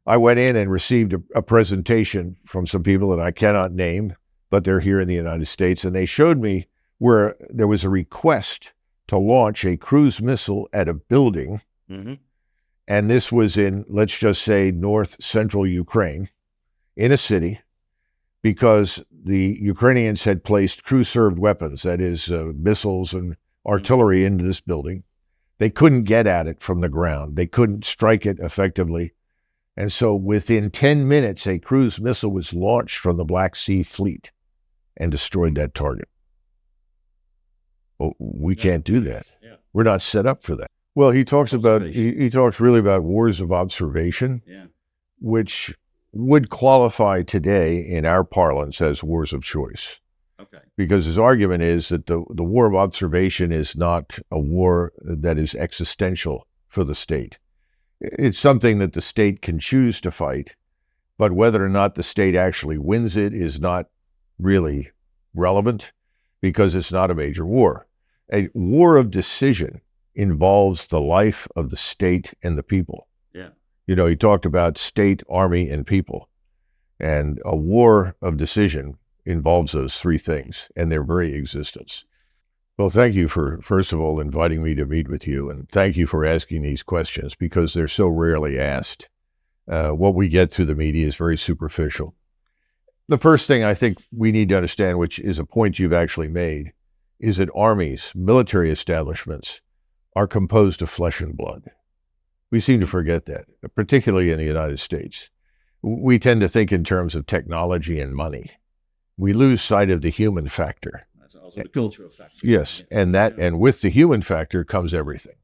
I went in and received a presentation from some people that I cannot name, but they're here in the United States, and they showed me where there was a request to launch a cruise missile at a building, and this was in, let's just say, north central Ukraine, in a city, because the Ukrainians had placed crew-served weapons, that is, missiles and artillery into this building. They couldn't get at it from the ground. They couldn't strike it effectively. And so within 10 minutes, a cruise missile was launched from the Black Sea Fleet and destroyed that target. Well, we can't do that. Yeah. We're not set up for that. Well, he talks about, he talks really about wars of observation, which would qualify today in our parlance as wars of choice. Okay. Because his argument is that the war of observation is not a war that is existential for the state. It's something that the state can choose to fight, but whether or not the state actually wins it is not really relevant because it's not a major war. A war of decision involves the life of the state and the people. Yeah. You know, he talked about state, army, and people. And a war of decision involves those three things and their very existence. Well, thank you for, first of all, inviting me to meet with you, and thank you for asking these questions because they're so rarely asked. What we get through the media is very superficial. The first thing I think we need to understand, which is a point you've actually made, is that armies, military establishments, are composed of flesh and blood. We seem to forget that, particularly in the United States. We tend to think in terms of technology and money. We lose sight of the human factor. That's also the cultural factor. Yes, and with the human factor comes everything.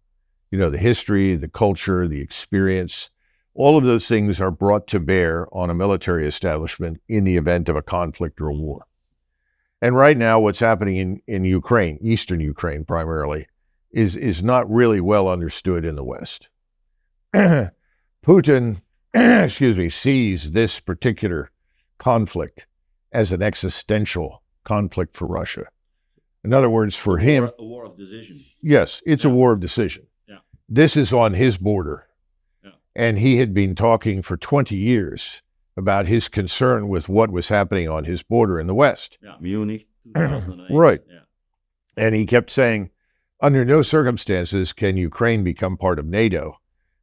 You know, the history, the culture, the experience, all of those things are brought to bear on a military establishment in the event of a conflict or a war. And right now, what's happening in Ukraine, eastern Ukraine primarily, is not really well understood in the West. Putin, sees this particular conflict as an existential conflict for Russia. In other words, for him... A war of decision. Yes, it's a war of decision. Yeah. This is on his border. Yeah. And he had been talking for 20 years about his concern with what was happening on his border in the West. Yeah, Munich, 2008. Right. Yeah. And he kept saying, under no circumstances can Ukraine become part of NATO,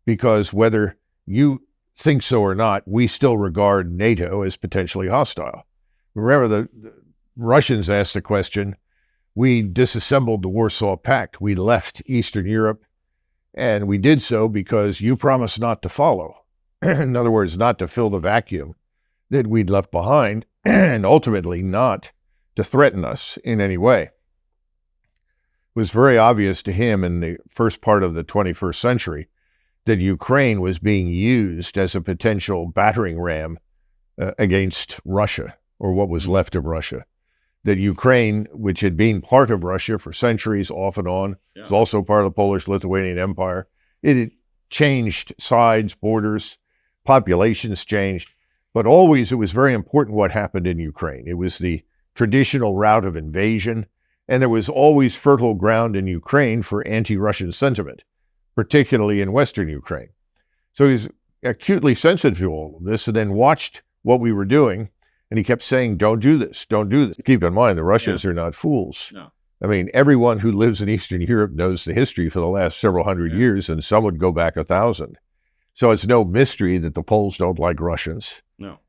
because whether you think so or not, we still regard NATO as potentially hostile. Remember, the Russians asked the question, we disassembled the Warsaw Pact. We left Eastern Europe, and we did so because you promised not to follow. In other words, not to fill the vacuum that we'd left behind, and ultimately not to threaten us in any way. It was very obvious to him in the first part of the 21st century that Ukraine was being used as a potential battering ram against Russia, or what was left of Russia. That Ukraine, which had been part of Russia for centuries off and on, was also part of the Polish-Lithuanian Empire. It had changed sides, borders, populations changed, but always it was very important what happened in Ukraine. It was the traditional route of invasion, and there was always fertile ground in Ukraine for anti-Russian sentiment, particularly in Western Ukraine. So he's acutely sensitive to all of this, and then watched what we were doing, and he kept saying, don't do this, don't do this. Keep in mind, the Russians are not fools. No. I mean, everyone who lives in Eastern Europe knows the history for the last several hundred years, and some would go back 1,000. So it's no mystery that the Poles don't like Russians,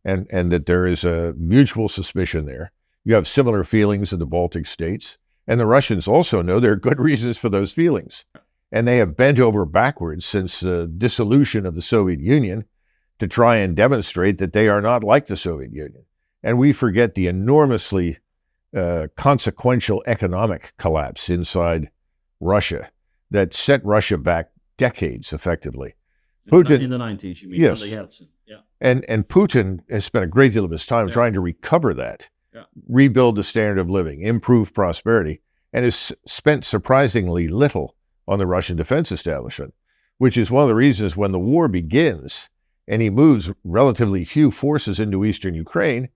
and that there is a mutual suspicion there. You have similar feelings in the Baltic states, and the Russians also know there are good reasons for those feelings. And they have bent over backwards since the dissolution of the Soviet Union to try and demonstrate that they are not like the Soviet Union. And we forget the enormously consequential economic collapse inside Russia that set Russia back decades, effectively. Putin, in the 90s, you mean? Yes. Yeltsin. Yeah. And Putin has spent a great deal of his time trying to recover that, rebuild the standard of living, improve prosperity, and has spent surprisingly little on the Russian defense establishment, which is one of the reasons when the war begins and he moves relatively few forces into Eastern Ukraine,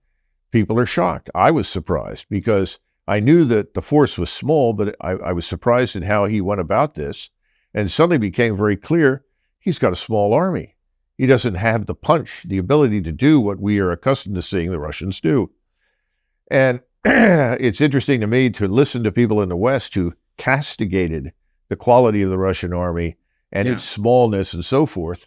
people are shocked. I was surprised because I knew that the force was small, but I was surprised at how he went about this, and suddenly became very clear he's got a small army. He doesn't have the punch, the ability to do what we are accustomed to seeing the Russians do. And it's interesting to me to listen to people in the West who castigated the quality of the Russian army and its smallness and so forth,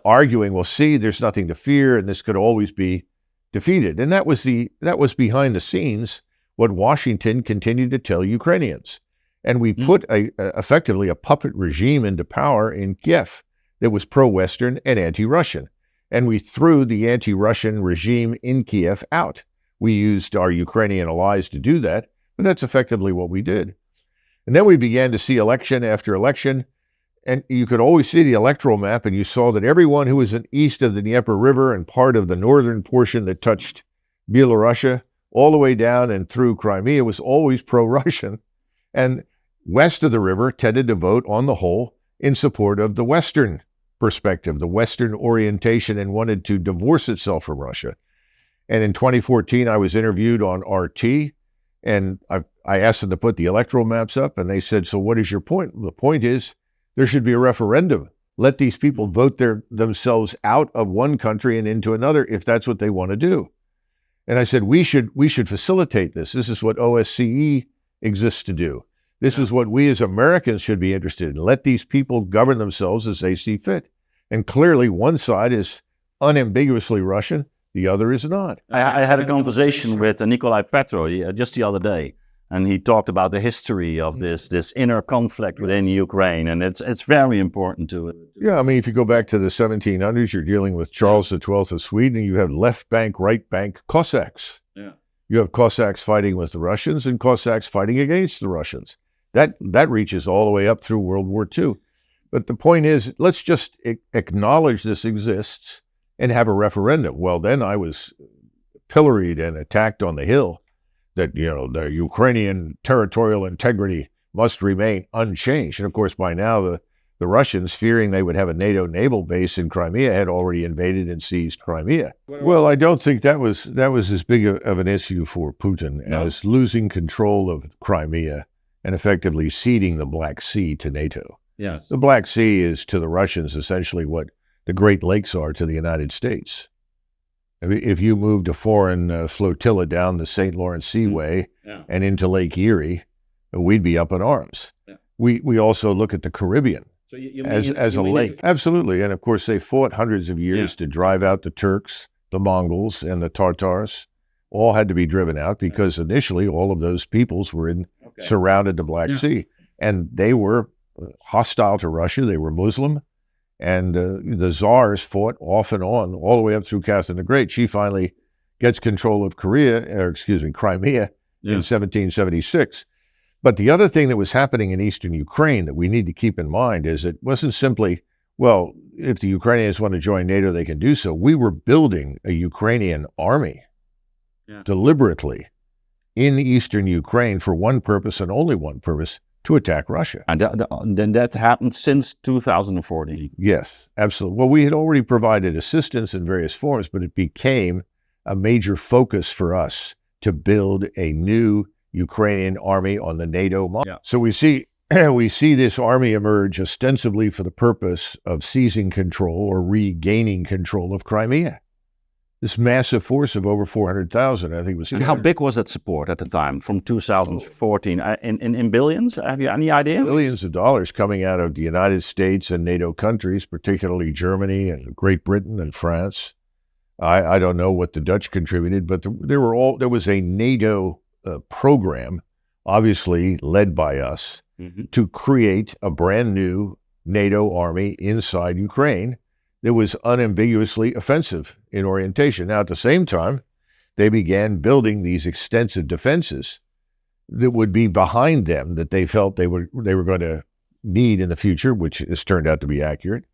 arguing, well, see, there's nothing to fear and this could always be defeated. And that was behind the scenes what Washington continued to tell Ukrainians. And we put effectively a puppet regime into power in Kiev that was pro-Western and anti-Russian. And we threw the anti-Russian regime in Kiev out. We used our Ukrainian allies to do that, but that's effectively what we did. And then we began to see election after election, and you could always see the electoral map, and you saw that everyone who was east of the Dnieper River and part of the northern portion that touched Belarusia, all the way down and through Crimea, was always pro-Russian. And west of the river tended to vote on the whole in support of the Western perspective, the Western orientation, and wanted to divorce itself from Russia. And in 2014, I was interviewed on RT, and I asked them to put the electoral maps up, and they said, so what is your point? The point is there should be a referendum. Let these people vote themselves out of one country and into another if that's what they want to do. And I said, we should facilitate this. This is what OSCE exists to do. This is what we as Americans should be interested in. Let these people govern themselves as they see fit. And clearly one side is unambiguously Russian, the other is not. I had a conversation with Nikolai Petro just the other day, and he talked about the history of this inner conflict within Ukraine, and it's very important to it. Yeah, I mean, if you go back to the 1700s, you're dealing with Charles XII of Sweden, and you have left bank, right bank Cossacks. Yeah. You have Cossacks fighting with the Russians and Cossacks fighting against the Russians. That reaches all the way up through World War II. But the point is, let's just acknowledge this exists and have a referendum. Well, then I was pilloried and attacked on the Hill that, the Ukrainian territorial integrity must remain unchanged. And of course, by now, the Russians, fearing they would have a NATO naval base in Crimea, had already invaded and seized Crimea. Well, I don't think that was as big of an issue for Putin as losing control of Crimea and effectively ceding the Black Sea to NATO. Yes. The Black Sea is to the Russians essentially what the Great Lakes are to the United States. If you moved a foreign flotilla down the St. Lawrence Seaway and into Lake Erie, we'd be up in arms. Yeah. We also look at the Caribbean as a lake. Absolutely. And of course, they fought hundreds of years to drive out the Turks, the Mongols, and the Tartars. All had to be driven out because initially all of those peoples were surrounded the Black Sea. And they were hostile to Russia. They were Muslim. And the czars fought off and on all the way up through Catherine the Great. She finally gets control of Crimea in 1776. But the other thing that was happening in eastern Ukraine that we need to keep in mind is it wasn't simply, well, if the Ukrainians want to join NATO, they can do so. We were building a Ukrainian army deliberately in eastern Ukraine for one purpose and only one purpose, to attack Russia. And then that happened since 2014. Yes, absolutely. Well, we had already provided assistance in various forms, but it became a major focus for us to build a new Ukrainian army on the NATO model. Yeah. So we see this army emerge ostensibly for the purpose of seizing control or regaining control of Crimea. This massive force of over 400,000, I think was. And how big was that support at the time, from 2014? In billions? Have you any idea? Billions of dollars coming out of the United States and NATO countries, particularly Germany and Great Britain and France. I don't know what the Dutch contributed, but there was a NATO program, obviously led by us, to create a brand new NATO army inside Ukraine that was unambiguously offensive in orientation. Now, at the same time, they began building these extensive defenses that would be behind them, that they felt they were going to need in the future, which has turned out to be accurate.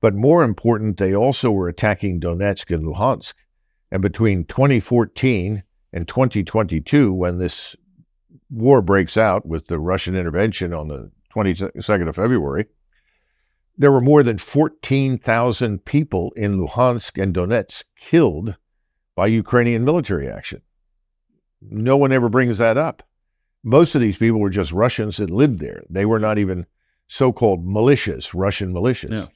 But more important, they also were attacking Donetsk and Luhansk. And between 2014 and 2022, when this war breaks out with the Russian intervention on the 22nd of February, there were more than 14,000 people in Luhansk and Donetsk killed by Ukrainian military action. No one ever brings that up. Most of these people were just Russians that lived there. They were not even so-called militias, Russian militias. Yeah.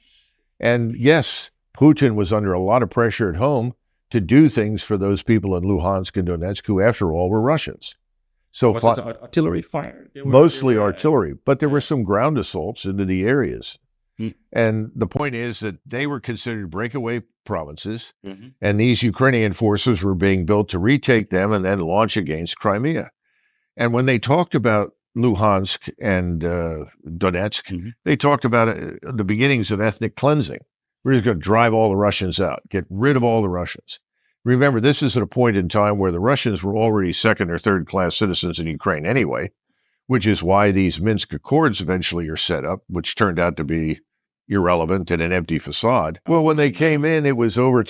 And yes, Putin was under a lot of pressure at home to do things for those people in Luhansk and Donetsk, who, after all, were Russians. So Was it artillery fire? mostly artillery, but there were some ground assaults into the areas. And the point is that they were considered breakaway provinces, and these Ukrainian forces were being built to retake them and then launch against Crimea. And when they talked about Luhansk and Donetsk, they talked about the beginnings of ethnic cleansing. We're just going to drive all the Russians out, get rid of all the Russians. Remember, this is at a point in time where the Russians were already second or third class citizens in Ukraine anyway, which is why these Minsk Accords eventually are set up, which turned out to be irrelevant and an empty facade. Well, when they came in, it was over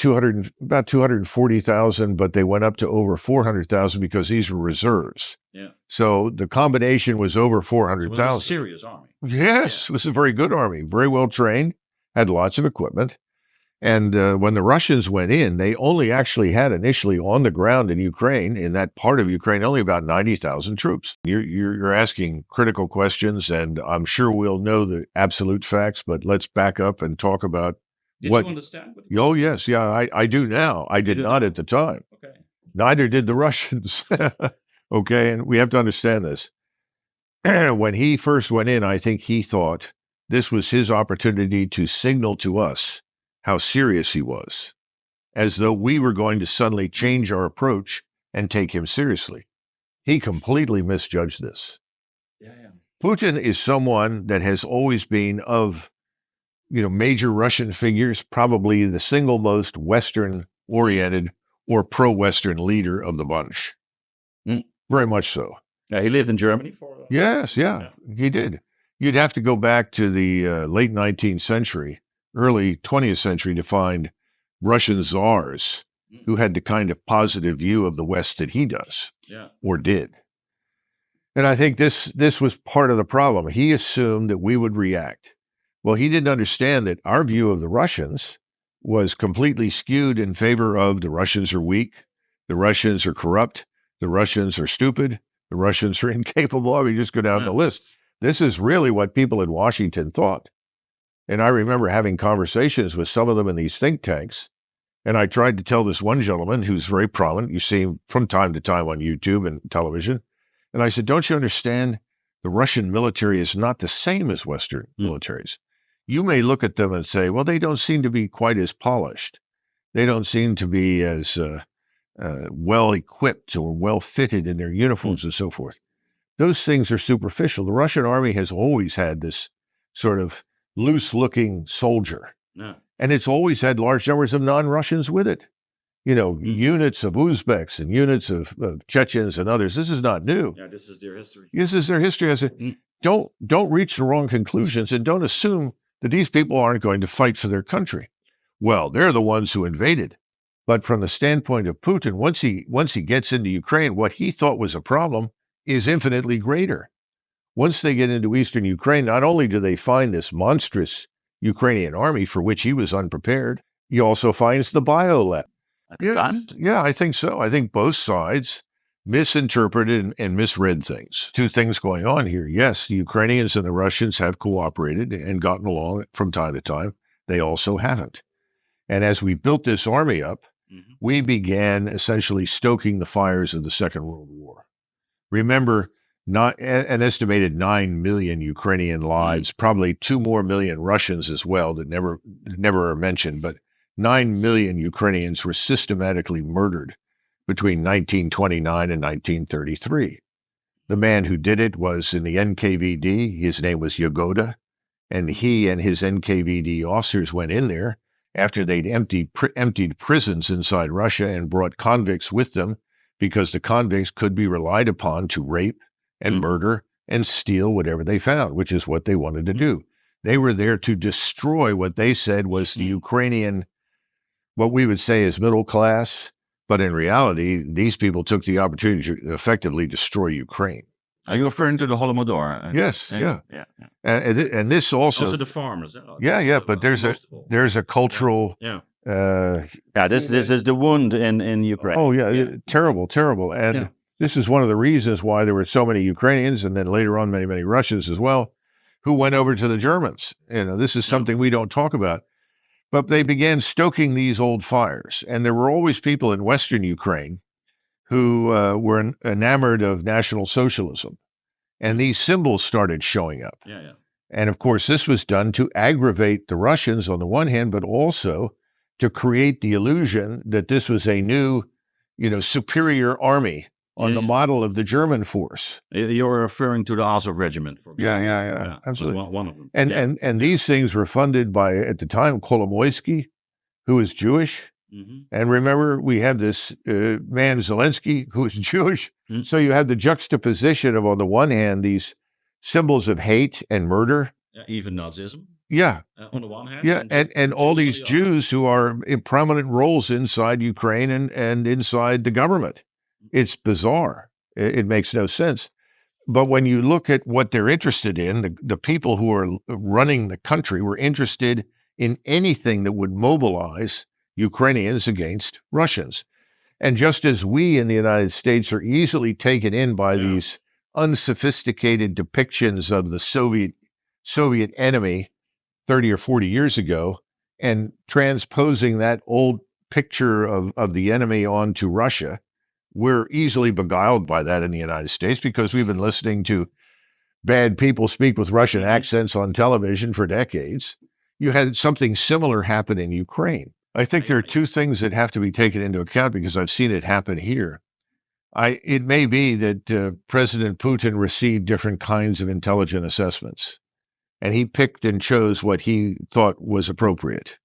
about 240,000, but they went up to over 400,000 because these were reserves. Yeah. So the combination was over 400,000. It was a serious army. Yes, it was a very good army, very well trained, had lots of equipment. And when the Russians went in, they only actually had initially on the ground in Ukraine, in that part of Ukraine, only about 90,000 troops. You're asking critical questions, and I'm sure we'll know the absolute facts, but let's back up and talk about Did you understand? Oh, yes. Yeah, I do now. I did not at the time. Okay. Neither did the Russians. Okay, and we have to understand this. When he first went in, I think he thought this was his opportunity to signal to us how serious he was, as though we were going to suddenly change our approach and take him seriously. He completely misjudged this. Yeah. Putin is someone that has always been of, major Russian figures, probably the single most Western-oriented or pro-Western leader of the bunch. Very much so. Yeah, he lived in Germany for... Yes, he did. You'd have to go back to the late 19th century, early 20th century to find Russian czars who had the kind of positive view of the West that he does, or did. And I think this was part of the problem. He assumed that we would react. Well, he didn't understand that our view of the Russians was completely skewed in favor of the Russians are weak, the Russians are corrupt, the Russians are stupid, the Russians are incapable. I mean, just go down the list. This is really what people in Washington thought. And I remember having conversations with some of them in these think tanks. And I tried to tell this one gentleman who's very prominent, you see him from time to time on YouTube and television. And I said, don't you understand? The Russian military is not the same as Western militaries. You may look at them and say, well, they don't seem to be quite as polished. They don't seem to be as well equipped or well fitted in their uniforms and so forth. Those things are superficial. The Russian army has always had this sort of loose-looking soldier. And it's always had large numbers of non-Russians with it. Units of Uzbeks and units of Chechens and others. This is not new. Yeah, this is their history. This is their history. I said, don't reach the wrong conclusions and don't assume that these people aren't going to fight for their country. Well, they're the ones who invaded. But from the standpoint of Putin, once he gets into Ukraine, what he thought was a problem is infinitely greater. Once they get into eastern Ukraine, not only do they find this monstrous Ukrainian army for which he was unprepared, he also finds the biolab. Yeah, I think so. I think both sides misinterpreted and misread things. Two things going on here. Yes, the Ukrainians and the Russians have cooperated and gotten along from time to time. They also haven't. And as we built this army up, we began essentially stoking the fires of the Second World War. Remember, not an estimated 9 million Ukrainian lives, probably 2 more million Russians as well that never are mentioned, but 9 million Ukrainians were systematically murdered between 1929 and 1933. The man who did it was in the NKVD. His name was Yagoda, and he and his NKVD officers went in there after they'd emptied prisons inside Russia and brought convicts with them because the convicts could be relied upon to rape and murder and steal whatever they found, which is what they wanted to do. They were there to destroy what they said was the Ukrainian, what we would say is middle class, but in reality, these people took the opportunity to effectively destroy Ukraine. Are you referring to the Holodomor? Yes, yeah. And this also the farmers. But there's a cultural. This is the wound in Ukraine. Oh yeah, terrible. And this is one of the reasons why there were so many Ukrainians, and then later on many Russians as well, who went over to the Germans. This is something we don't talk about. But they began stoking these old fires. And there were always people in Western Ukraine who were enamored of National Socialism. And these symbols started showing up. Yeah, yeah. And of course, this was done to aggravate the Russians on the one hand, but also to create the illusion that this was a new, superior army on the model of the German force. You're referring to the Azov regiment, for example. Yeah, absolutely. One of them. And these things were funded by, at the time, Kolomoisky, who was Jewish. Mm-hmm. And remember, we had this man, Zelensky, who was Jewish. Mm-hmm. So you had the juxtaposition of, on the one hand, these symbols of hate and murder. Even Nazism. Yeah. On the one hand. Yeah, and all these Jews who are in prominent roles inside Ukraine and inside the government. It's bizarre. It makes no sense. But when you look at what they're interested in, the people who are running the country were interested in anything that would mobilize Ukrainians against Russians. And just as we in the United States are easily taken in by these unsophisticated depictions of the Soviet enemy 30 or 40 years ago and transposing that old picture of the enemy onto Russia, we're easily beguiled by that in the United States because we've been listening to bad people speak with Russian accents on television for decades. You had something similar happen in Ukraine. I think there are two things that have to be taken into account because I've seen it happen here. It may be that President Putin received different kinds of intelligent assessments, and he picked and chose what he thought was appropriate.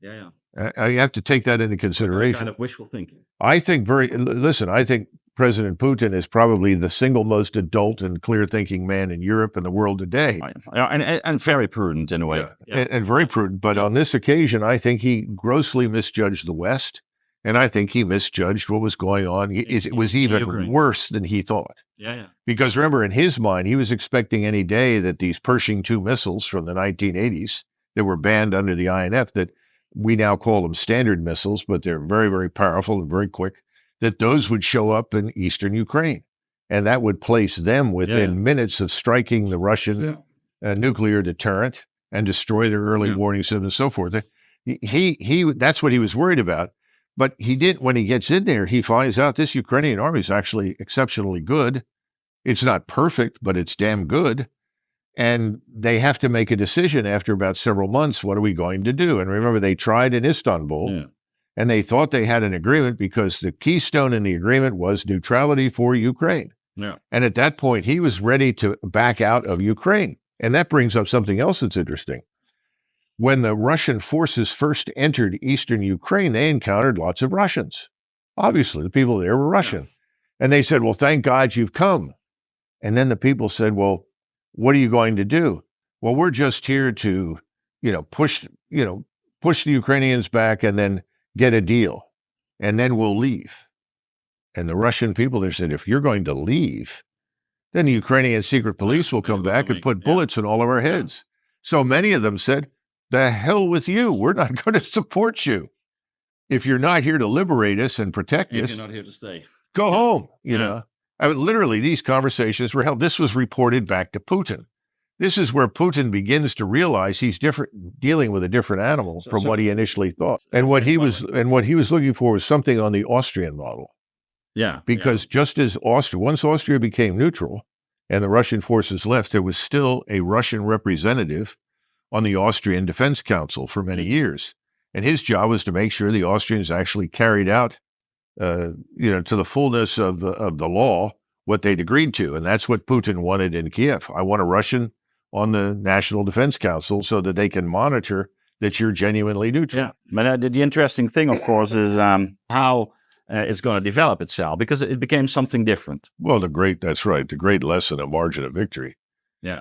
Yeah. I have to take that into consideration. Kind of wishful thinking. I think I think President Putin is probably the single most adult and clear-thinking man in Europe and the world today. And very prudent in a way. Yeah. And very prudent. But on this occasion, I think he grossly misjudged the West, and I think he misjudged what was going on. It was even worse than he thought. Yeah. Because remember, in his mind, he was expecting any day that these Pershing II missiles from the 1980s that were banned under the INF, that we now call them Standard missiles, but they're very, very powerful and very quick, that those would show up in eastern Ukraine. And that would place them within minutes of striking the Russian nuclear deterrent and destroy their early warning systems and so forth. That's what he was worried about. But he did, when he gets in there, he finds out this Ukrainian army is actually exceptionally good. It's not perfect, but it's damn good. And they have to make a decision after about several months. What are we going to do? And remember, they tried in Istanbul, and they thought they had an agreement because the keystone in the agreement was neutrality for Ukraine. Yeah. And at that point, he was ready to back out of Ukraine. And that brings up something else that's interesting. When the Russian forces first entered eastern Ukraine, they encountered lots of Russians. Obviously, the people there were Russian. Yeah. And they said, well, thank God you've come. And then the people said, well, what are you going to do? Well, we're just here to, push the Ukrainians back and then get a deal. And then we'll leave. And the Russian people there said, if you're going to leave, then the Ukrainian secret police will come back and put bullets in all of our heads. So many of them said, the hell with you. We're not going to support you. If you're not here to liberate us and protect us, you're not here to stay. Go home, you know. Literally, these conversations were held. This was reported back to Putin. This is where Putin begins to realize he's dealing with a different animal from what he initially thought. And what he was looking for was something on the Austrian model. Yeah. Because just as once Austria became neutral and the Russian forces left, there was still a Russian representative on the Austrian Defense Council for many years. And his job was to make sure the Austrians actually carried out, to the fullness of the law, what they'd agreed to. And that's what Putin wanted in Kiev. I want a Russian on the National Defense Council so that they can monitor that you're genuinely neutral. Yeah, but the interesting thing, of course, is how it's going to develop itself, because it became something different. Well, that's right. The great lesson of margin of victory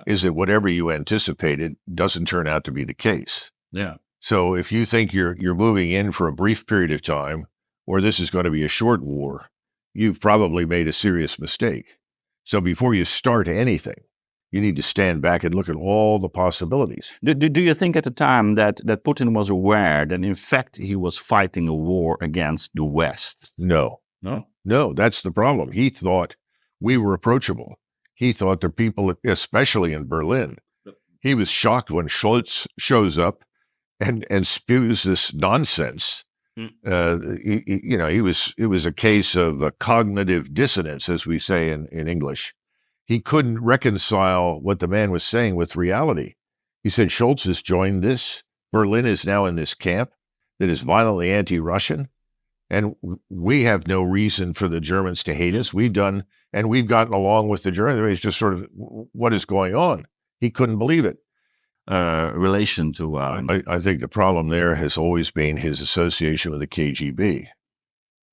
is that whatever you anticipated doesn't turn out to be the case. Yeah. So if you think you're moving in for a brief period of time, or this is going to be a short war, you've probably made a serious mistake. So before you start anything, you need to stand back and look at all the possibilities. Do you think at the time that Putin was aware that in fact he was fighting a war against the West? No, that's the problem. He thought we were approachable. He thought the people, especially in Berlin, he was shocked when Scholz shows up and spews this nonsense. It was a case of a cognitive dissonance, as we say in English. He couldn't reconcile what the man was saying with reality. He said, Schultz has joined this. Berlin is now in this camp that is violently anti-Russian. And we have no reason for the Germans to hate us. We've gotten along with the Germans. It's just sort of, what is going on? He couldn't believe it. Relation to... I think the problem there has always been his association with the KGB.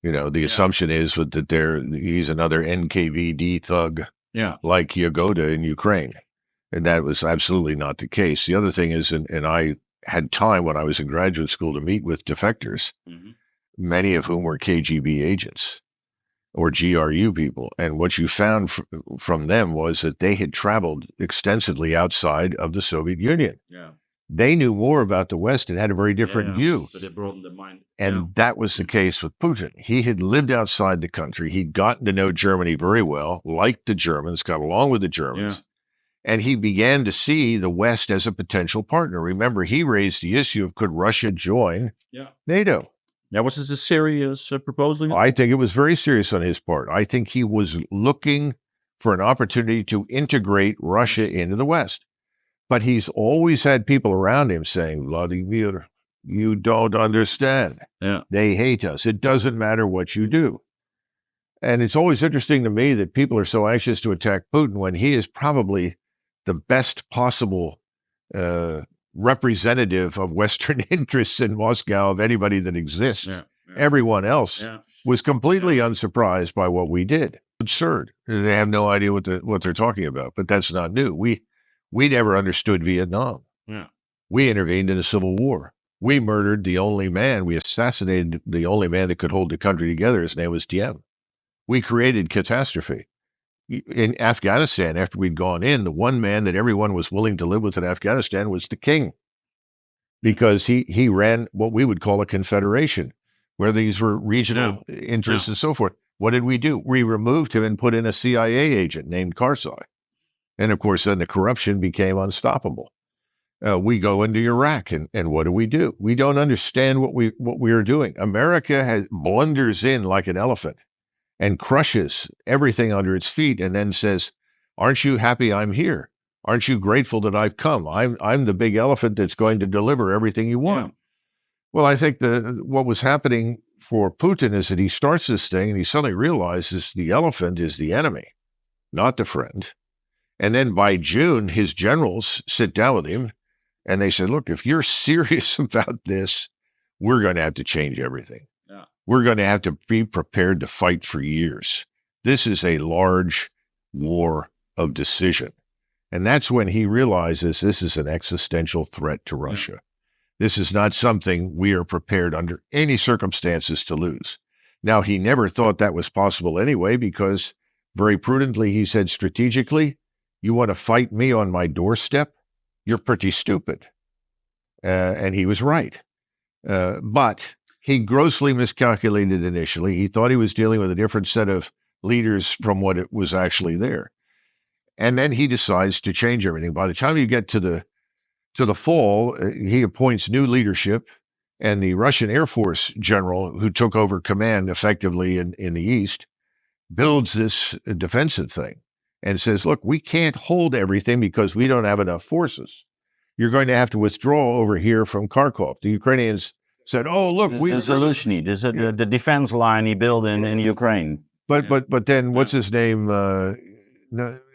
The assumption is that he's another NKVD thug like Yagoda in Ukraine. And that was absolutely not the case. The other thing is, and I had time when I was in graduate school to meet with defectors, many of whom were KGB agents or GRU people. And what you found from them was that they had traveled extensively outside of the Soviet Union. Yeah. They knew more about the West and had a very different view. So they broadened their mind. And that was the case with Putin. He had lived outside the country. He'd gotten to know Germany very well, liked the Germans, got along with the Germans. And he began to see the West as a potential partner. Remember, he raised the issue of, could Russia join NATO? Now, was this a serious proposal? I think it was very serious on his part. I think he was looking for an opportunity to integrate Russia into the West. But he's always had people around him saying, Vladimir, you don't understand. They hate us. It doesn't matter what you do. And it's always interesting to me that people are so anxious to attack Putin when he is probably the best possible representative of Western interests in Moscow of anybody that exists. Everyone else was completely unsurprised by what we did. Absurd. They have no idea what they're talking about, but that's not new. We never understood Vietnam. We intervened in a civil war. We murdered the only man. We assassinated the only man that could hold the country together. His name was Diem. We created catastrophe. In Afghanistan, after we'd gone in, the one man that everyone was willing to live with in Afghanistan was the king, because he ran what we would call a confederation, where these were regional interests and so forth. What did we do? We removed him and put in a CIA agent named Karzai. And of course, then the corruption became unstoppable. We go into Iraq, and what do? We don't understand what we are doing. America blunders in like an elephant and crushes everything under its feet, and then says, aren't you happy I'm here? Aren't you grateful that I've come? I'm the big elephant that's going to deliver everything you want. Well, I think what was happening for Putin is that he starts this thing and he suddenly realizes the elephant is the enemy, not the friend. And then by June, his generals sit down with him and they said, look, if you're serious about this, we're going to have to change everything. We're going to have to be prepared to fight for years. This is a large war of decision. And that's when he realizes this is an existential threat to Russia. This is not something we are prepared under any circumstances to lose. Now, he never thought that was possible anyway, because very prudently he said, strategically, you want to fight me on my doorstep? You're pretty stupid. And he was right. But he grossly miscalculated initially. He thought he was dealing with a different set of leaders from what it was actually there. And then he decides to change everything. By the time you get to the fall, he appoints new leadership, and the Russian Air Force general who took over command effectively in the East builds this defensive thing and says, look, we can't hold everything because we don't have enough forces. You're going to have to withdraw over here from Kharkov. The Ukrainians said, "Oh, look, the Zaluzhny, the defense line he built in Ukraine." But then what's his name? No,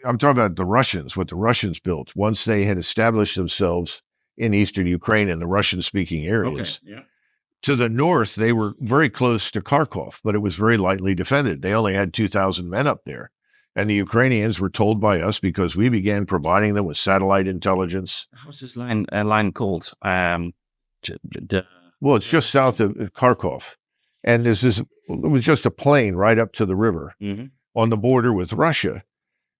I'm talking about the Russians. What the Russians built once they had established themselves in eastern Ukraine and the Russian-speaking areas. To the north, they were very close to Kharkov, but it was very lightly defended. They only had 2,000 men up there. And the Ukrainians were told by us, because we began providing them with satellite intelligence. How's this line called? Well, it's just south of Kharkov. And it was just a plain right up to the river on the border with Russia.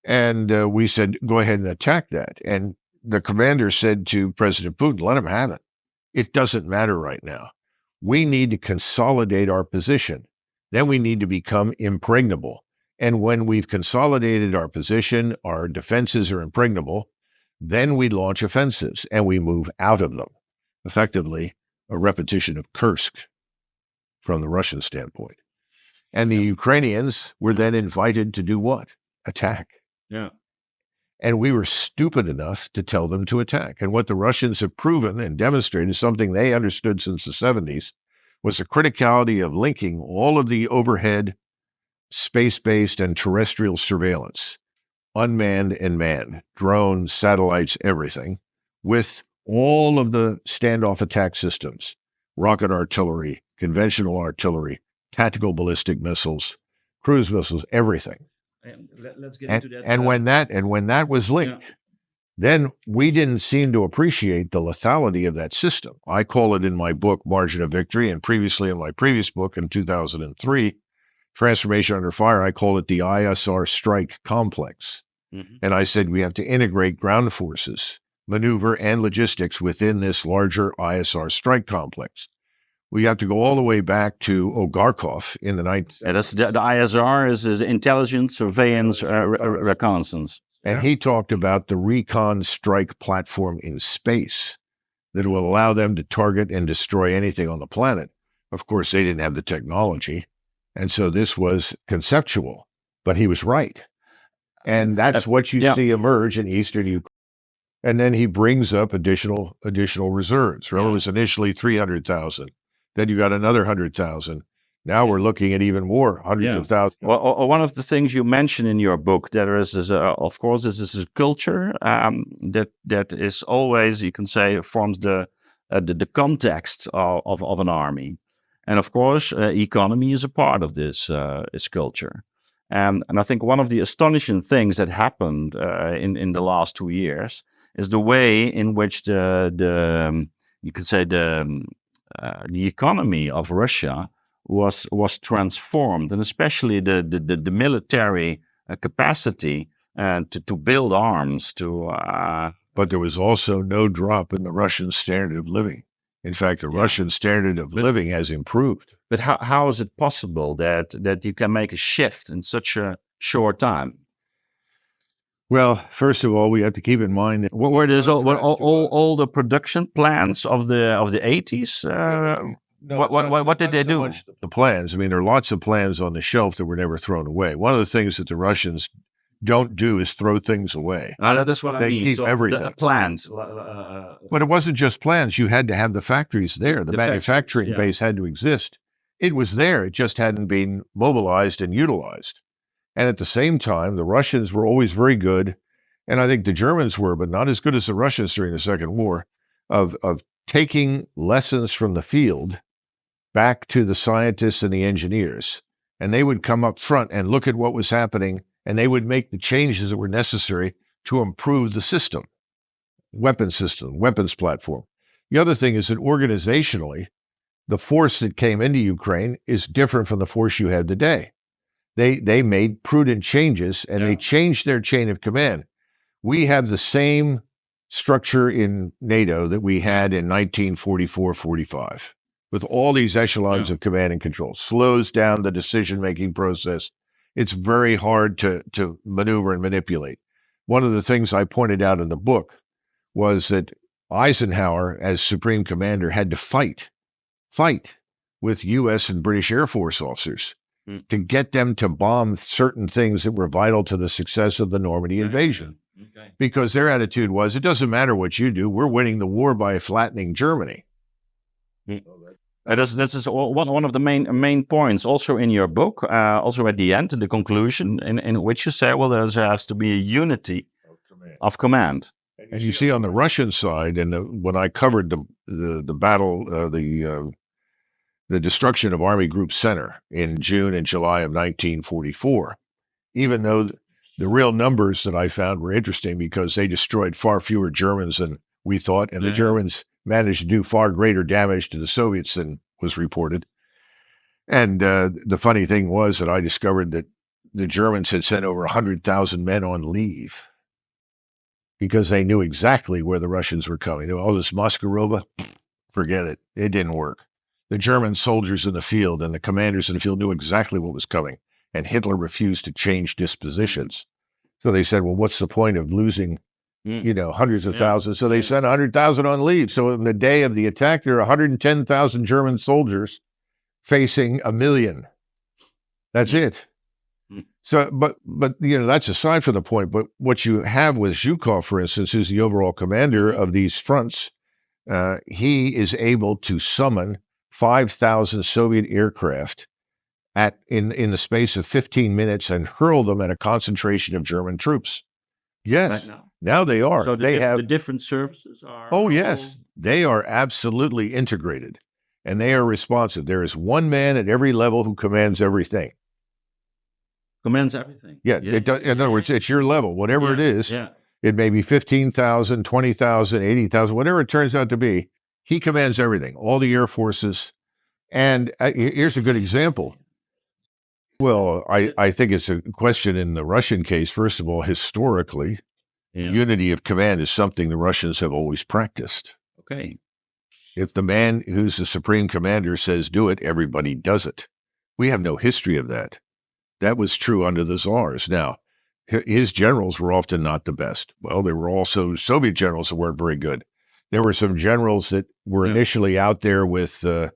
And we said, go ahead and attack that. And the commander said to President Putin, let him have it. It doesn't matter right now. We need to consolidate our position. Then we need to become impregnable. And when we've consolidated our position, our defenses are impregnable, then we launch offensives and we move out of them. effectively a repetition of Kursk from the Russian standpoint. And the Ukrainians were then invited to do what? Attack. Yeah. And we were stupid enough to tell them to attack. And what the Russians have proven and demonstrated, something they understood since the 70s, was the criticality of linking all of the overhead, space-based and terrestrial surveillance, unmanned and manned, drones, satellites, everything, with all of the standoff attack systems, rocket artillery, conventional artillery, tactical ballistic missiles, cruise missiles, everything. Let's get into that. And when that was linked, then we didn't seem to appreciate the lethality of that system. I call it in my book, Margin of Victory, and previously in my previous book in 2003, Transformation Under Fire, I call it the ISR strike complex. And I said we have to integrate ground forces, maneuver, and logistics within this larger ISR strike complex. We have to go all the way back to Ogarkov in the 1970s. Yeah, that's the ISR is intelligence, surveillance, reconnaissance. And he talked about the recon strike platform in space that will allow them to target and destroy anything on the planet. Of course, they didn't have the technology. And so this was conceptual, but he was right. And that's what you see emerge in Eastern Ukraine. And then he brings up additional reserves. Remember, it was initially 300,000. Then you got another 100,000. Now we're looking at even more, hundreds of thousands. Well, one of the things you mention in your book, there is, of course, this is a culture that is always, you can say, forms the context of an army. And of course, economy is a part of this culture. And I think one of the astonishing things that happened in the last 2 years is the way in which the economy of Russia was transformed, and especially the military capacity to build arms. But there was also no drop in the Russian standard of living. In fact, the Russian standard of living has improved. But how is it possible that you can make a shift in such a short time? Well, first of all, we have to keep in mind that Were there's all the production plans of the 80s? What did they do? The plans. I mean, there are lots of plans on the shelf that were never thrown away. One of the things that the Russians don't do is throw things away. That's what They I mean. keep So everything. The plans. But it wasn't just plans. You had to have the factories there. The manufacturing base had to exist. It was there. It just hadn't been mobilized and utilized. And at the same time, the Russians were always very good, and I think the Germans were, but not as good as the Russians during the Second War, of taking lessons from the field back to the scientists and the engineers. And they would come up front and look at what was happening, and they would make the changes that were necessary to improve the system, weapons platform. The other thing is that organizationally, the force that came into Ukraine is different from the force you had today. They made prudent changes, and they changed their chain of command. We have the same structure in NATO that we had in 1944-45, with all these echelons of command and control. Slows down the decision-making process. It's very hard to maneuver and manipulate. One of the things I pointed out in the book was that Eisenhower, as Supreme Commander, had to fight with U.S. and British Air Force officers to get them to bomb certain things that were vital to the success of the Normandy invasion. Because their attitude was, it doesn't matter what you do, we're winning the war by flattening Germany. This is one of the main points also in your book, also at the end, in the conclusion, in which you say, well, there has to be a unity of command. And you see on the Russian side, and when I covered the battle, the destruction of Army Group Center in June and July of 1944, even though the real numbers that I found were interesting because they destroyed far fewer Germans than we thought, and the Germans managed to do far greater damage to the Soviets than was reported. And the funny thing was that I discovered that the Germans had sent over 100,000 men on leave because they knew exactly where the Russians were coming. Oh, this Macgregor, forget it. It didn't work. The German soldiers in the field and the commanders in the field knew exactly what was coming, and Hitler refused to change dispositions. So they said, well, what's the point of losing hundreds of Yeah. thousands. So they sent 100,000 on leave. So in the day of the attack, there are 110,000 German soldiers facing 1 million. That's it. So, but that's aside from the point. But what you have with Zhukov, for instance, who's the overall commander of these fronts, he is able to summon 5,000 Soviet aircraft in the space of 15 minutes and hurl them at a concentration of German troops. Yes, Right now. now they are. So they have the different services are. Oh, yes. They are absolutely integrated, and they are responsive. There is one man at every level who commands everything. Commands everything. Yeah. In other words, it's your level, whatever it is. Yeah. It may be 15,000, 20,000, 80,000, whatever it turns out to be. He commands everything, all the air forces. And here's a good example. Well, I think it's a question in the Russian case. First of all, historically, unity of command is something the Russians have always practiced. Okay. If the man who's the supreme commander says do it, everybody does it. We have no history of that. That was true under the Tsars. Now, his generals were often not the best. Well, there were also Soviet generals that weren't very good. There were some generals that were initially out there with the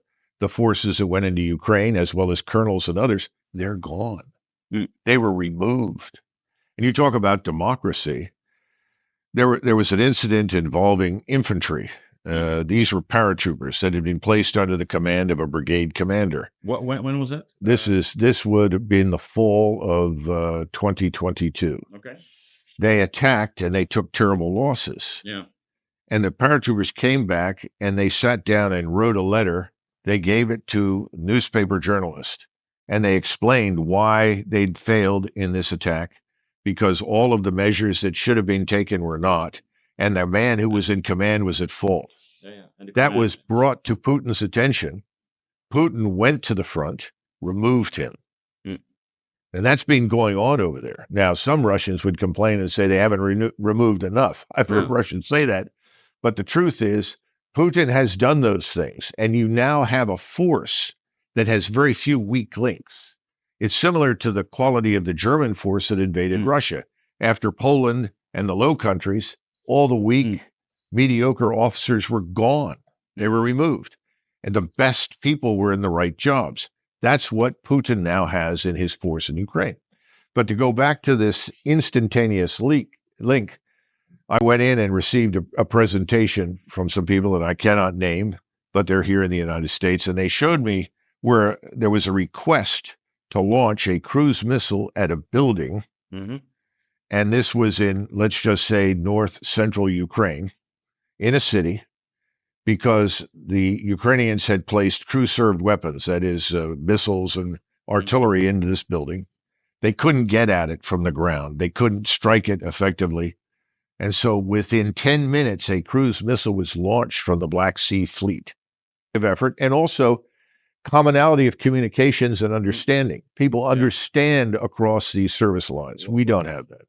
forces that went into Ukraine, as well as colonels and others. They're gone. They were removed. And you talk about democracy. There was an incident involving infantry. These were paratroopers that had been placed under the command of a brigade commander. When was that? This would have been the fall of 2022. Okay. They attacked and they took terrible losses. Yeah. And the paratroopers came back and they sat down and wrote a letter. They gave it to newspaper journalists and they explained why they'd failed in this attack, because all of the measures that should have been taken were not. And the man who was in command was at fault. That was brought to Putin's attention. Putin went to the front, removed him. And that's been going on over there. Now, some Russians would complain and say they haven't removed enough. I've heard Russians say that. But the truth is, Putin has done those things. And you now have a force that has very few weak links. It's similar to the quality of the German force that invaded Russia. After Poland and the Low Countries, all the weak, mediocre officers were gone. They were removed. And the best people were in the right jobs. That's what Putin now has in his force in Ukraine. But to go back to this instantaneous link, I went in and received a presentation from some people that I cannot name, but they're here in the United States. And they showed me where there was a request to launch a cruise missile at a building. And this was in, let's just say, north central Ukraine, in a city, because the Ukrainians had placed crew-served weapons, that is, missiles and artillery into this building. They couldn't get at it from the ground. They couldn't strike it effectively. And so within 10 minutes, a cruise missile was launched from the Black Sea Fleet of effort, and also commonality of communications and understanding. People understand across these service lines. We don't have that.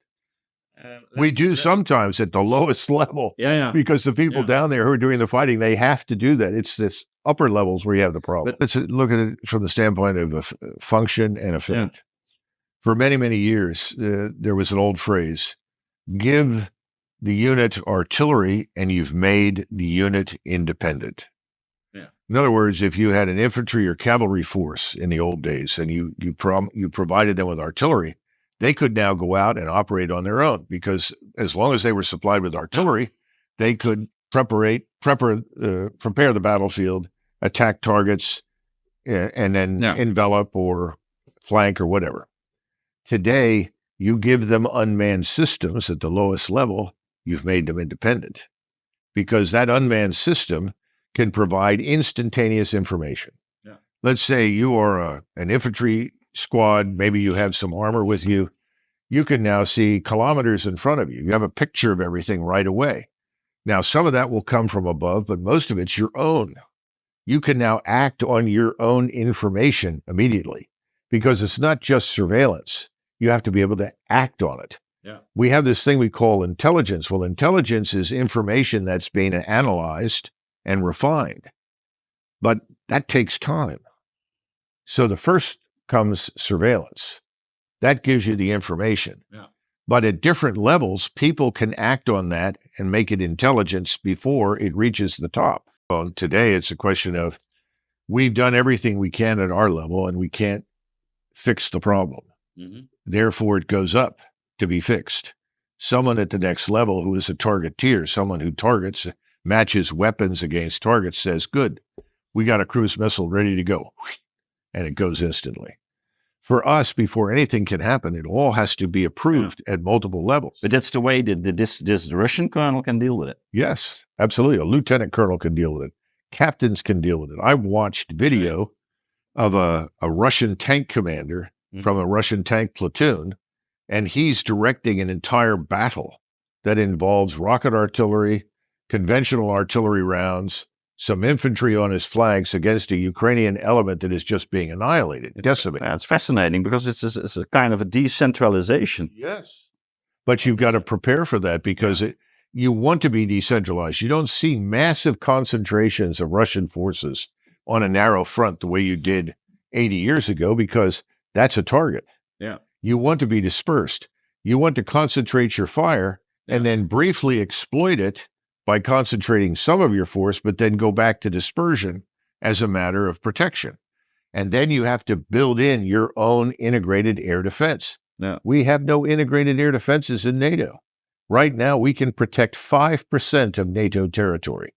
We do sometimes at the lowest level, because the people down there who are doing the fighting, they have to do that. It's this upper levels where you have the problem. But let's look at it from the standpoint of function and effect. For many, many years, there was an old phrase, give the unit artillery and you've made the unit independent. In other words, if you had an infantry or cavalry force in the old days and you provided them with artillery, they could now go out and operate on their own, because as long as they were supplied with artillery, they could prepare the battlefield, attack targets, and then envelop or flank or whatever. Today, you give them unmanned systems at the lowest level, you've made them independent, because that unmanned system can provide instantaneous information. Let's say you are an infantry squad, maybe you have some armor with you. You can now see kilometers in front of you. You have a picture of everything right away. Now, some of that will come from above, but most of it's your own. You can now act on your own information immediately, because it's not just surveillance. You have to be able to act on it. We have this thing we call intelligence. Well, intelligence is information that's being analyzed and refined, but that takes time. So the first comes surveillance. That gives you the information. But at different levels, people can act on that and make it intelligence before it reaches the top. Well, today, it's a question of we've done everything we can at our level and we can't fix the problem. Therefore, it goes up to be fixed. Someone at the next level who is a targeteer, someone who targets, matches weapons against targets, says, good, we got a cruise missile ready to go. And it goes instantly. For us, before anything can happen, it all has to be approved at multiple levels. But that's the way that this Russian colonel can deal with it. Yes, absolutely. A lieutenant colonel can deal with it. Captains can deal with it. I watched video of a Russian tank commander from a Russian tank platoon, and he's directing an entire battle that involves rocket artillery, conventional artillery rounds, some infantry on his flanks against a Ukrainian element that is just being annihilated, decimated. It's fascinating because it's a kind of a decentralization. Yes. But you've got to prepare for that because you want to be decentralized. You don't see massive concentrations of Russian forces on a narrow front the way you did 80 years ago because that's a target. Yeah. You want to be dispersed. You want to concentrate your fire and then briefly exploit it by concentrating some of your force, but then go back to dispersion as a matter of protection. And then you have to build in your own integrated air defense. Yeah. We have no integrated air defenses in NATO. Right now, we can protect 5% of NATO territory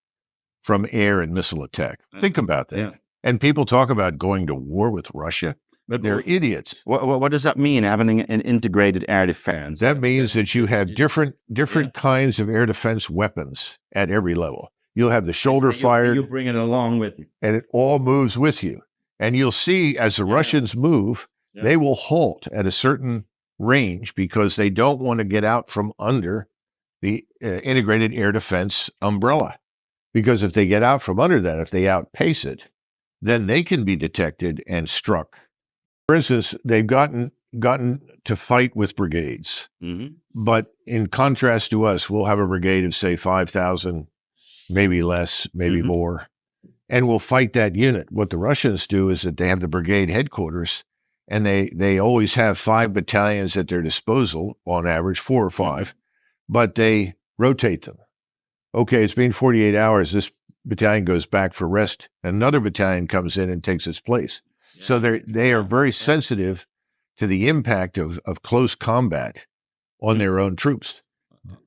from air and missile attack. Think about that. Yeah. And people talk about going to war with Russia. But They're idiots. What does that mean, having an integrated air defense? That means that you have different kinds of air defense weapons at every level. You'll have the shoulder fired. You bring it along with you. And it all moves with you. And you'll see as the Russians move, they will halt at a certain range because they don't want to get out from under the integrated air defense umbrella. Because if they get out from under that, if they outpace it, then they can be detected and struck. For instance, they've gotten to fight with brigades. But in contrast to us, we'll have a brigade of, say, 5,000, maybe less, maybe more, and we'll fight that unit. What the Russians do is that they have the brigade headquarters, and they always have 5 battalions at their disposal, on average, 4 or 5, but they rotate them. Okay, it's been 48 hours. This battalion goes back for rest. Another battalion comes in and takes its place. So they are very sensitive to the impact of close combat on their own troops.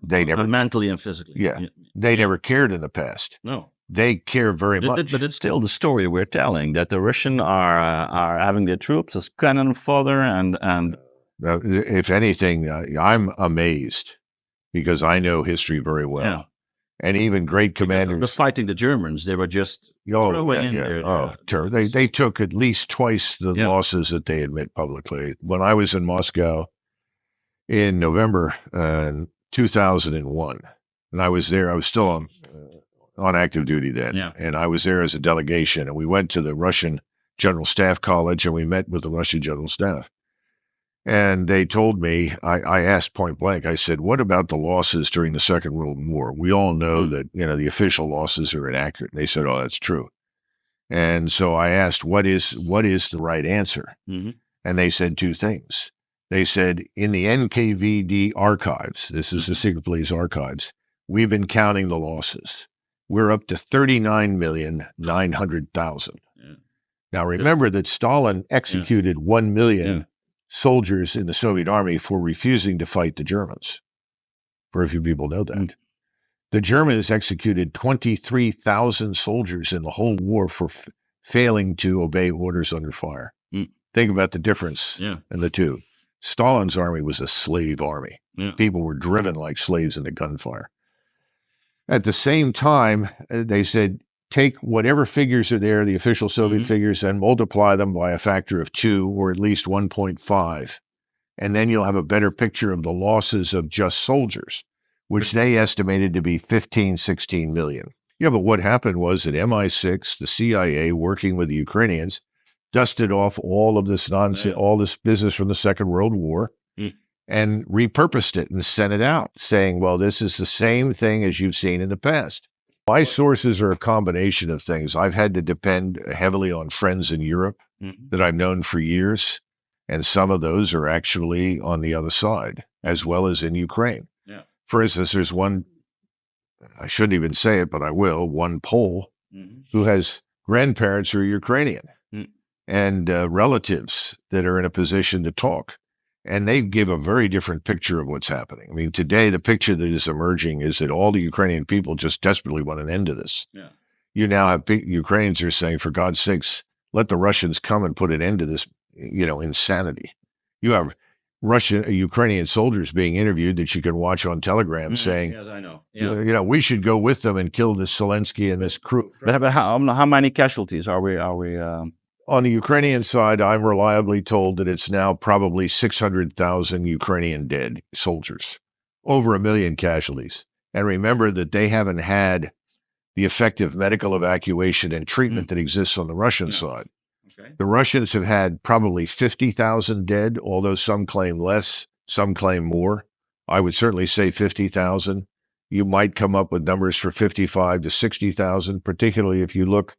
They never mentally and physically. Yeah. They never cared in the past. No. They care very much. But it's still the story we're telling, that the Russians are having their troops as cannon fodder and if anything, I'm amazed because I know history very well. Yeah. And even great commanders. They're fighting the Germans. They were just throwing in there. They took at least twice the losses that they admit publicly. When I was in Moscow in November 2001, and I was there, I was still on active duty then. Yeah. And I was there as a delegation, and we went to the Russian General Staff College, and we met with the Russian General Staff. And they told me, I asked point blank, I said, what about the losses during the Second World War? We all know that, the official losses are inaccurate. And they said, oh, that's true. And so I asked, what is the right answer? And they said 2 things. They said, in the NKVD archives, this is the Secret Police archives, we've been counting the losses. We're up to 39,900,000. Now, remember that Stalin executed 1 million soldiers in the Soviet army for refusing to fight the Germans. Very few people know that. The Germans executed 23,000 soldiers in the whole war for failing to obey orders under fire. Think about the difference in the two. Stalin's army was a slave army. People were driven like slaves into gunfire. At the same time, they said, take whatever figures are there, the official Soviet figures, and multiply them by a factor of 2 or at least 1.5. And then you'll have a better picture of the losses of just soldiers, which they estimated to be 15, 16 million. Yeah, but what happened was that MI6, the CIA, working with the Ukrainians, dusted off all of this nonsense, all this business from the Second World War, and repurposed it and sent it out, saying, well, this is the same thing as you've seen in the past. My sources are a combination of things. I've had to depend heavily on friends in Europe that I've known for years, and some of those are actually on the other side. as well as in Ukraine. Yeah. For instance, there's one, I shouldn't even say it, but I will, one Pole who has grandparents who are Ukrainian and relatives that are in a position to talk. And they give a very different picture of what's happening. I mean, today, the picture that is emerging is that all the Ukrainian people just desperately want an end to this. Yeah. You now have Ukrainians are saying, for God's sakes, let the Russians come and put an end to this, insanity. You have Ukrainian soldiers being interviewed that you can watch on Telegram saying, yes, I know. Yeah. We should go with them and kill this Zelensky and this crew. But how many casualties are we? On the Ukrainian side, I'm reliably told that it's now probably 600,000 Ukrainian dead soldiers, over 1 million casualties. And remember that they haven't had the effective medical evacuation and treatment that exists on the Russian side. Okay. The Russians have had probably 50,000 dead, although some claim less, some claim more. I would certainly say 50,000. You might come up with numbers for 55 to 60,000, particularly if you look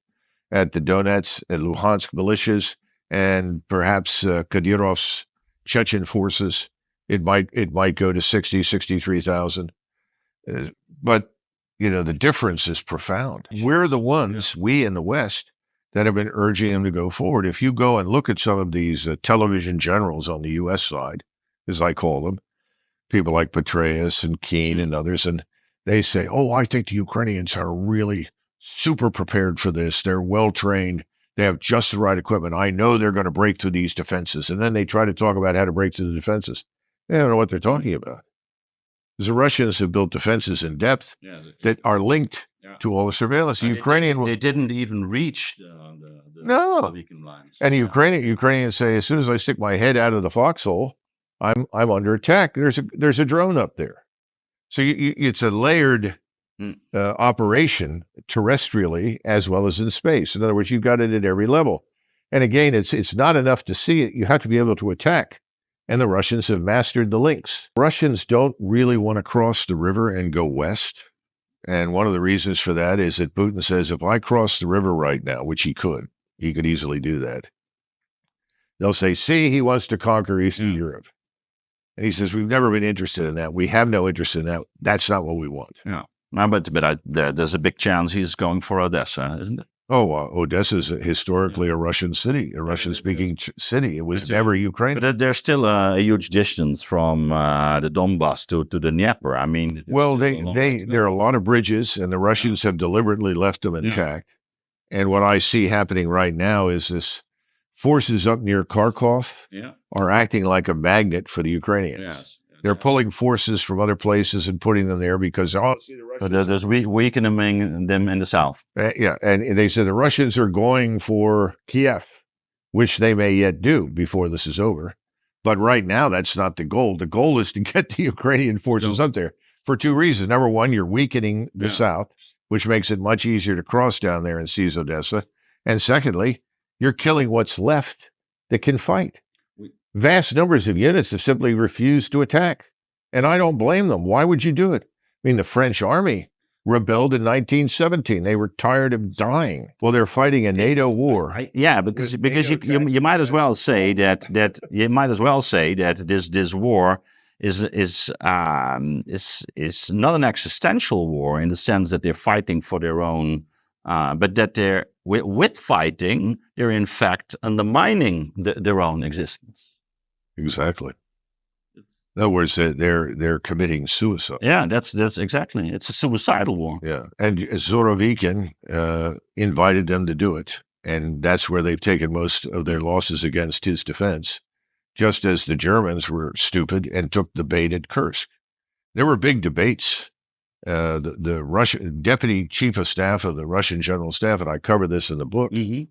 at the Donetsk and Luhansk militias and perhaps Kadyrov's Chechen forces. It might go to 60, 63,000. But, the difference is profound. We're the ones, we in the West, that have been urging them to go forward. If you go and look at some of these television generals on the U.S. side, as I call them, people like Petraeus and Keane and others, and they say, I think the Ukrainians are really super prepared for this. They're well-trained. They have just the right equipment. I know they're going to break through these defenses. And then they try to talk about how to break through the defenses. They don't know what they're talking about. Because the Russians have built defenses in depth that are linked to all the surveillance. The Ukrainian... They didn't even reach No. beacon lines. And the Ukrainians say, as soon as I stick my head out of the foxhole, I'm under attack. There's a drone up there. So it's a layered operation terrestrially as well as in space. In other words, you've got it at every level. And again, it's not enough to see it. You have to be able to attack. And the Russians have mastered the links. Russians don't really want to cross the river and go west. And one of the reasons for that is that Putin says, if I cross the river right now, which he could easily do that, they'll say, see, he wants to conquer Eastern Europe. And he says, we've never been interested in that. We have no interest in that. That's not what we want. Yeah. No, but there's a big chance he's going for Odessa, isn't it? Odessa is historically a Russian city, a Russian-speaking city. It was never Ukraine. But there's still a huge distance from the Donbass to the Dnieper. I mean, well, there are a lot of bridges, and the Russians have deliberately left them intact. And what I see happening right now is this forces up near Kharkov are acting like a magnet for the Ukrainians. Yes. They're pulling forces from other places and putting them there because there's weakening them in the south. And they said the Russians are going for Kiev, which they may yet do before this is over. But right now, that's not the goal. The goal is to get the Ukrainian forces up there for two reasons. Number one, you're weakening the south, which makes it much easier to cross down there and seize Odessa. And secondly, you're killing what's left that can fight. Vast numbers of units have simply refused to attack. And I don't blame them. Why would you do it? I mean, the French army rebelled in 1917. They were tired of dying. Well, they're fighting a NATO war. Yeah, because you might as well say that this war is not an existential war in the sense that they're fighting for their own, but that they're with fighting, they're in fact undermining their own existence. Exactly. In other words, they're committing suicide. Yeah, that's exactly. It's a suicidal war. Yeah, and Zorovikin invited them to do it, and that's where they've taken most of their losses against his defense. Just as the Germans were stupid and took the bait at Kursk. There were big debates. The Russian deputy chief of staff of the Russian general staff, and I cover this in the book. Mm-hmm.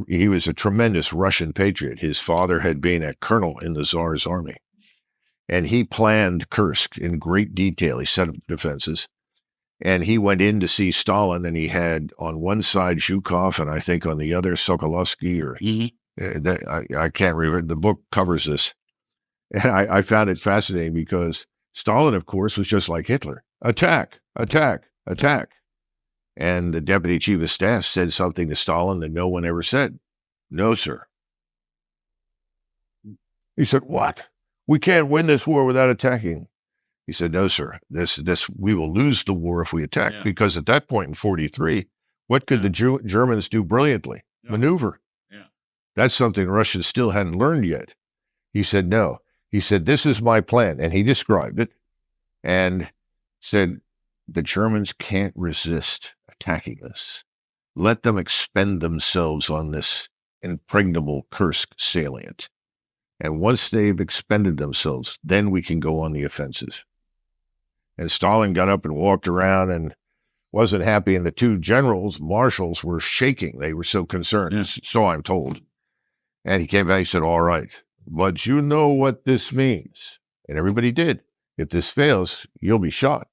He was a tremendous Russian patriot. His father had been a colonel in the Tsar's army. And he planned Kursk in great detail. He set up defenses. And he went in to see Stalin, and he had on one side Zhukov, and I think on the other Sokolovsky, or I can't remember. The book covers this. And I found it fascinating because Stalin, of course, was just like Hitler. Attack, attack, attack. And the deputy chief of staff said something to Stalin that no one ever said. No, sir. He said, what? We can't win this war without attacking. He said, no, sir, we will lose the war if we attack, because at that point in 43, what could the Germans do brilliantly? Maneuver. Yeah. That's something Russia still hadn't learned yet. He said, no. He said, this is my plan. And he described it and said, the Germans can't resist attacking us. Let them expend themselves on this impregnable Kursk salient. And once they've expended themselves, then we can go on the offensive. And Stalin got up and walked around and wasn't happy. And the two generals, marshals, were shaking. They were so concerned. So I'm told. And he came back, he said, all right, but you know what this means. And everybody did. If this fails, you'll be shot.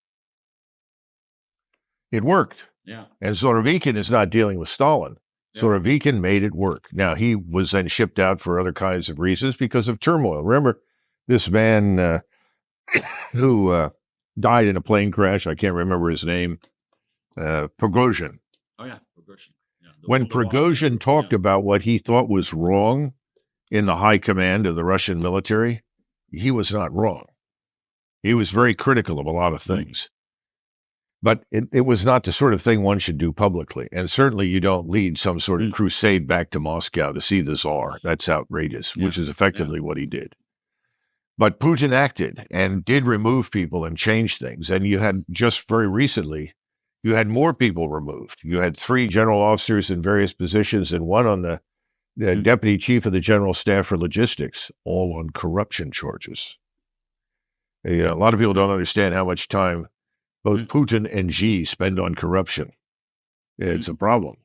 It worked. Yeah. And Surovikin is not dealing with Stalin. Surovikin made it work. Now, he was then shipped out for other kinds of reasons because of turmoil. Remember this man who died in a plane crash? I can't remember his name. Prigozhin. Oh, yeah, Prigozhin. Yeah. When Prigozhin talked about what he thought was wrong in the high command of the Russian military, he was not wrong. He was very critical of a lot of things. But it was not the sort of thing one should do publicly. And certainly you don't lead some sort of crusade back to Moscow to see the Tsar. That's outrageous, which is effectively what he did. But Putin acted and did remove people and change things. And you had just very recently, you had more people removed. You had 3 general officers in various positions and one on the deputy chief of the general staff for logistics, all on corruption charges. You know, a lot of people don't understand how much time both Putin and Xi spend on corruption. It's a problem.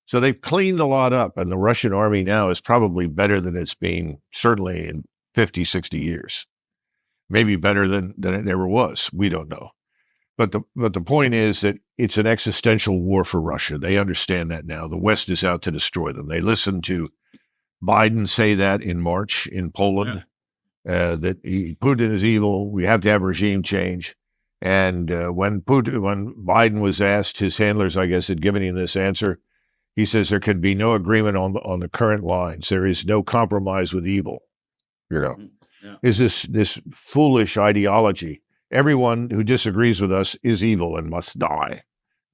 So they've cleaned a lot up, and the Russian army now is probably better than it's been, certainly in 50, 60 years. Maybe better than it ever was. We don't know. But the point is that it's an existential war for Russia. They understand that now. The West is out to destroy them. They listened to Biden say that in March in Poland, that Putin is evil. We have to have regime change. And when Biden was asked, his handlers, I guess, had given him this answer. He says there can be no agreement on the current lines. There is no compromise with evil. You know, is this foolish ideology? Everyone who disagrees with us is evil and must die.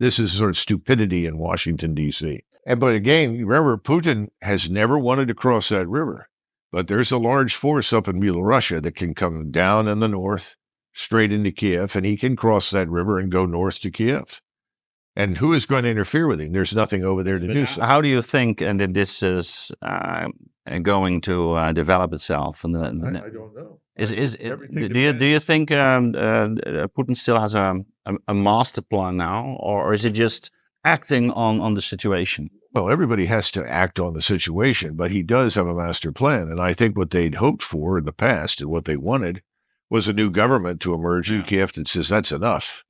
This is sort of stupidity in Washington, D.C. But again, remember, Putin has never wanted to cross that river. But there's a large force up in Belarusia that can come down in the north, straight into Kiev, and he can cross that river and go north to Kiev. And who is going to interfere with him? There's nothing over there to do so. How do you think that this is going to develop itself? I don't know. Do you think Putin still has a master plan now, or is it just acting on the situation? Well, everybody has to act on the situation, but he does have a master plan. And I think what they'd hoped for in the past and what they wanted was a new government to emerge in Kiev that says, that's enough.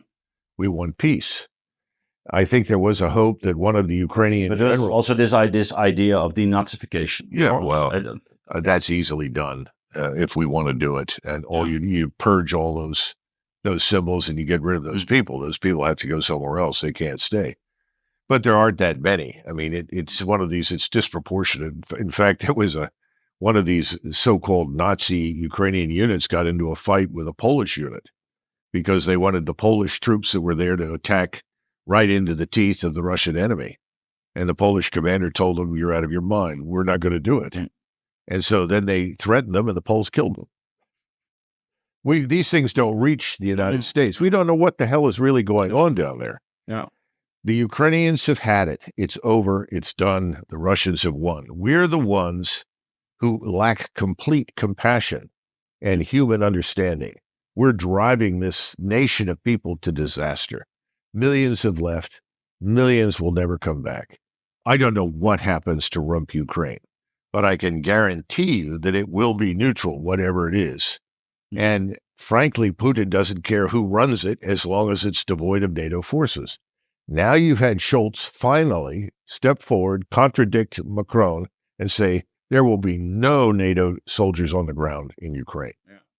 We want peace. I think there was a hope that one of the Ukrainian generals... Also this idea of denazification. Yeah, well, that's easily done if we want to do it. And all you purge all those symbols and you get rid of those people. Those people have to go somewhere else. They can't stay. But there aren't that many. I mean, it's one of these, it's disproportionate. In fact, it was one of these so-called Nazi Ukrainian units got into a fight with a Polish unit because they wanted the Polish troops that were there to attack right into the teeth of the Russian enemy. And the Polish commander told them, you're out of your mind. We're not going to do it. And so then they threatened them and the Poles killed them. These things don't reach the United States. We don't know what the hell is really going on down there. Yeah. The Ukrainians have had it. It's over. It's done. The Russians have won. We're the ones who lack complete compassion and human understanding. We're driving this nation of people to disaster. Millions have left. Millions will never come back. I don't know what happens to rump Ukraine, but I can guarantee you that it will be neutral, whatever it is. And frankly, Putin doesn't care who runs it as long as it's devoid of NATO forces. Now you've had Scholz finally step forward, contradict Macron, and say, there will be no NATO soldiers on the ground in Ukraine.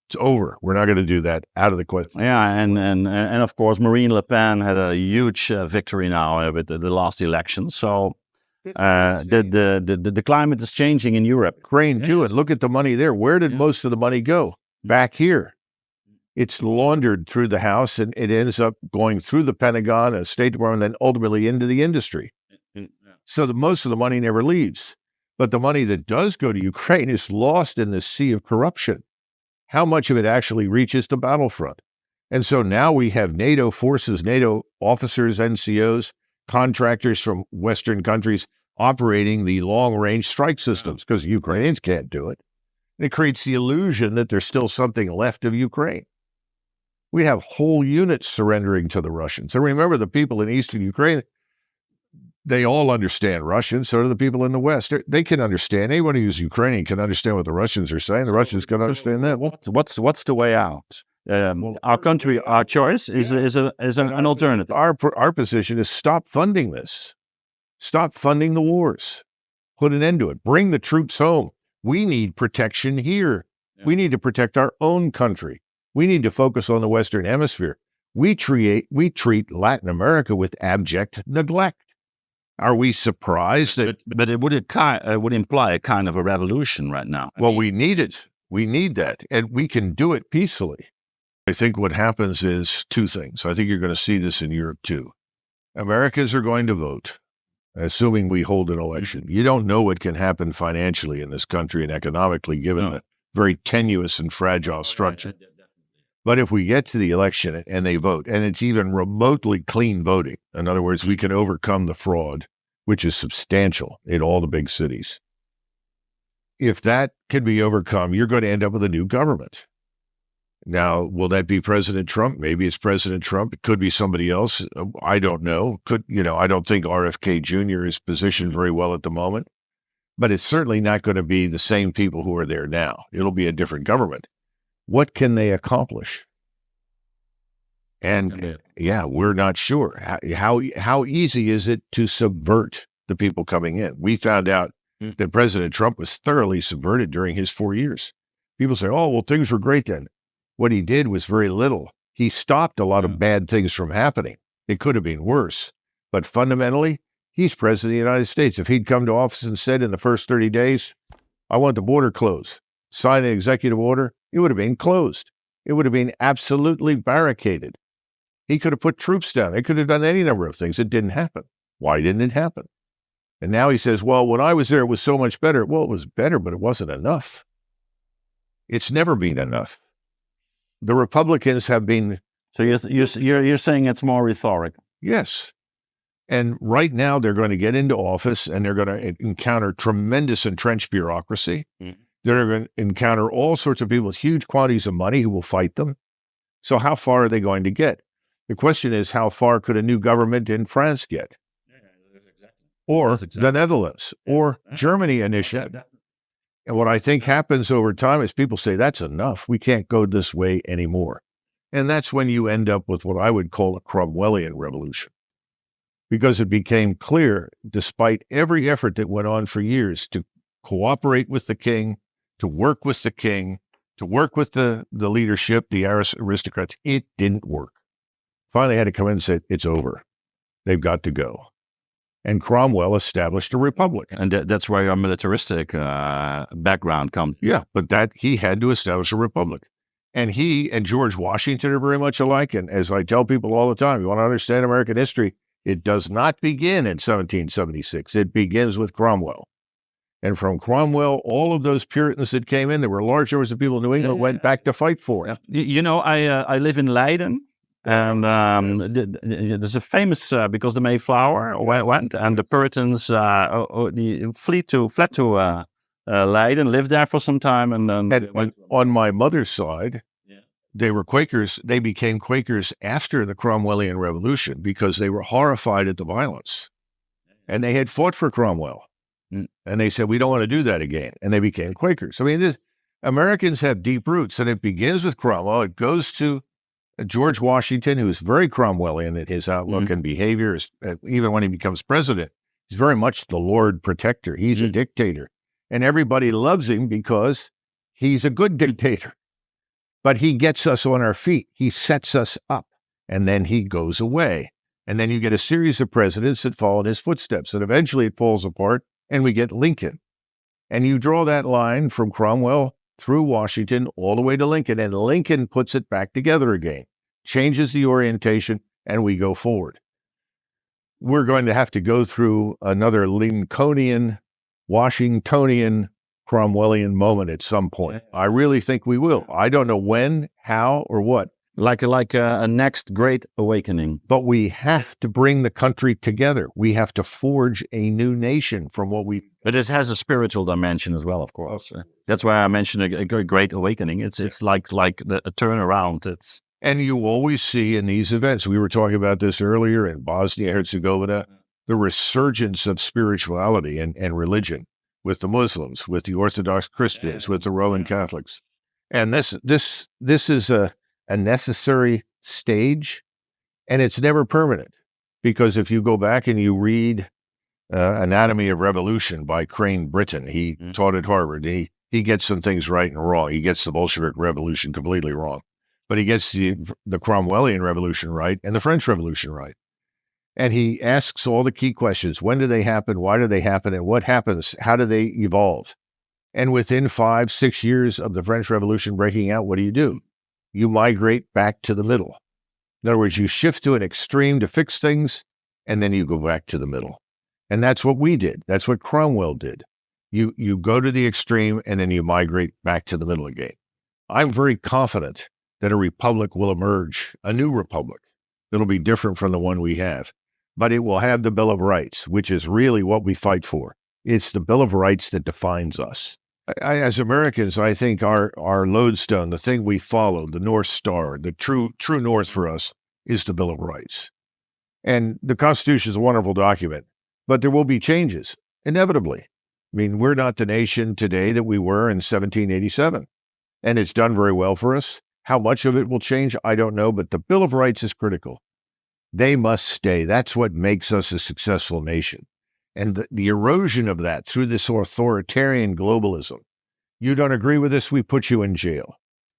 It's over. We're not going to do that. Out of the question. Yeah, and of course, Marine Le Pen had a huge victory now with the last election. So the climate is changing in Europe. Ukraine too, and look at the money there. Where did most of the money go? back here. It's laundered through the House, and it ends up going through the Pentagon and State Department, and then ultimately into the industry. So most of the money never leaves. But the money that does go to Ukraine is lost in the sea of corruption. How much of it actually reaches the battlefront? And so now we have NATO forces, NATO officers, NCOs, contractors from Western countries operating the long-range strike systems because Ukrainians can't do it. And it creates the illusion that there's still something left of Ukraine. We have whole units surrendering to the Russians. And remember, the people in eastern Ukraine, they all understand Russian. So do the people in the West. They can understand. Anyone who's Ukrainian can understand what the Russians are saying. The Russians can understand that. What's the way out? Our country, our choice is an alternative. Our position is stop funding this. Stop funding the wars. Put an end to it. Bring the troops home. We need protection here. Yeah. We need to protect our own country. We need to focus on the Western Hemisphere. We treat Latin America with abject neglect. Are we surprised that? But it would imply a kind of a revolution right now. Well, we need it. We need that, and we can do it peacefully. I think what happens is two things. I think you're going to see this in Europe too. Americans are going to vote, assuming we hold an election. You don't know what can happen financially in this country and economically, given the very tenuous and fragile structure. But if we get to the election and they vote, and it's even remotely clean voting, in other words, we can overcome the fraud, which is substantial in all the big cities. If that can be overcome, you're going to end up with a new government. Now, will that be President Trump? Maybe it's President Trump. It could be somebody else. I don't know. I don't think RFK Jr. is positioned very well at the moment, but it's certainly not going to be the same people who are there now. It'll be a different government. What can they accomplish? And we're not sure. How easy is it to subvert the people coming in? We found out that President Trump was thoroughly subverted during his 4 years. People say, oh, well, things were great then. What he did was very little. He stopped a lot of bad things from happening. It could have been worse. But fundamentally, he's president of the United States. If he'd come to office and said in the first 30 days, I want the border closed, sign an executive order, it would have been closed. It would have been absolutely barricaded. He could have put troops down. They could have done any number of things. It didn't happen. Why didn't it happen? And now he says, well, when I was there, it was so much better. Well, it was better, but it wasn't enough. It's never been enough. The Republicans have been... So you're saying it's more rhetoric? Yes. And right now they're going to get into office and they're going to encounter tremendous entrenched bureaucracy. Mm-hmm. They're going to encounter all sorts of people with huge quantities of money who will fight them. So how far are they going to get? The question is, how far could a new government in France get? Or the Netherlands, or Germany initially. And what I think happens over time is people say, that's enough. We can't go this way anymore. And that's when you end up with what I would call a Cromwellian revolution. Because it became clear, despite every effort that went on for years to cooperate with the king, to work with the king, to work with the leadership, the aristocrats, it didn't work. Finally had to come in and say, it's over. They've got to go. And Cromwell established a republic. And that's where your militaristic background comes. Yeah, but he had to establish a republic. And he and George Washington are very much alike. And as I tell people all the time, you want to understand American history, it does not begin in 1776. It begins with Cromwell. And from Cromwell, all of those Puritans that came in, there were large numbers of people in New England went back to fight for it. I live in Leiden. And there's a famous, because the Mayflower went, and the Puritans fled to Leiden, lived there for some time, and then on my mother's side, they were Quakers. They became Quakers after the Cromwellian Revolution because they were horrified at the violence, and they had fought for Cromwell, and they said, we don't want to do that again, and they became Quakers. I mean, Americans have deep roots, and it begins with Cromwell. It goes to George Washington, who is very Cromwellian in his outlook and behavior, even when he becomes president, he's very much the Lord Protector. He's a dictator. And everybody loves him because he's a good dictator. But he gets us on our feet. He sets us up. And then he goes away. And then you get a series of presidents that follow in his footsteps. And eventually it falls apart, and we get Lincoln. And you draw that line from Cromwell through Washington all the way to Lincoln, and Lincoln puts it back together again, changes the orientation, and we go forward. We're going to have to go through another Lincolnian, Washingtonian, Cromwellian moment at some point. I really think we will. I don't know when, how, or what. Like a next great awakening. But we have to bring the country together. We have to forge a new nation from what we... But it has a spiritual dimension as well, of course. That's why I mentioned a great awakening. It's like a turnaround. It's... And you always see in these events, we were talking about this earlier in Bosnia-Herzegovina, the resurgence of spirituality and religion with the Muslims, with the Orthodox Christians, with the Roman Catholics. And this is a necessary stage, and it's never permanent. Because if you go back and you read Anatomy of Revolution by Crane Britton, he taught at Harvard. He gets some things right and wrong. He gets the Bolshevik Revolution completely wrong. But he gets the Cromwellian Revolution right and the French Revolution right. And he asks all the key questions. When do they happen? Why do they happen? And what happens? How do they evolve? And within 5-6 years of the French Revolution breaking out, what do? You migrate back to the middle. In other words, you shift to an extreme to fix things, and then you go back to the middle. And that's what we did. That's what Cromwell did. You go to the extreme, and then you migrate back to the middle again. I'm very confident that a republic will emerge, a new republic that'll be different from the one we have. But it will have the Bill of Rights, which is really what we fight for. It's the Bill of Rights that defines us. As Americans, I think our lodestone, the thing we follow, the North Star, the true north for us is the Bill of Rights. And the Constitution is a wonderful document, but there will be changes, inevitably. I mean, we're not the nation today that we were in 1787, and it's done very well for us. How much of it will change, I don't know, but the Bill of Rights is critical. They must stay. That's what makes us a successful nation. And the erosion of that through this authoritarian globalism. You don't agree with us, we put you in jail.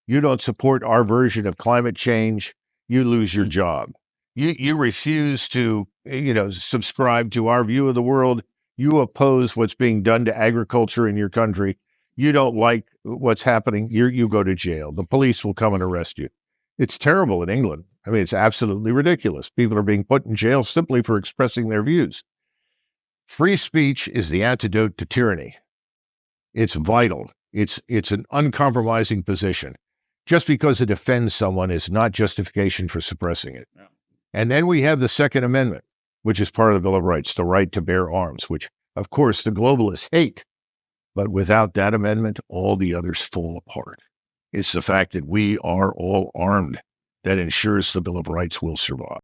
You don't support our version of climate change, you lose your job. You refuse to, subscribe to our view of the world. You oppose what's being done to agriculture in your country. You don't like what's happening. You go to jail. The police will come and arrest you. It's terrible in England. I mean, it's absolutely ridiculous. People are being put in jail simply for expressing their views. Free speech is the antidote to tyranny. It's vital. It's an uncompromising position. Just because it offends someone is not justification for suppressing it. Yeah. And then we have the Second Amendment, which is part of the Bill of Rights, the right to bear arms, which, of course, the globalists hate. But without that amendment, all the others fall apart. It's the fact that we are all armed that ensures the Bill of Rights will survive.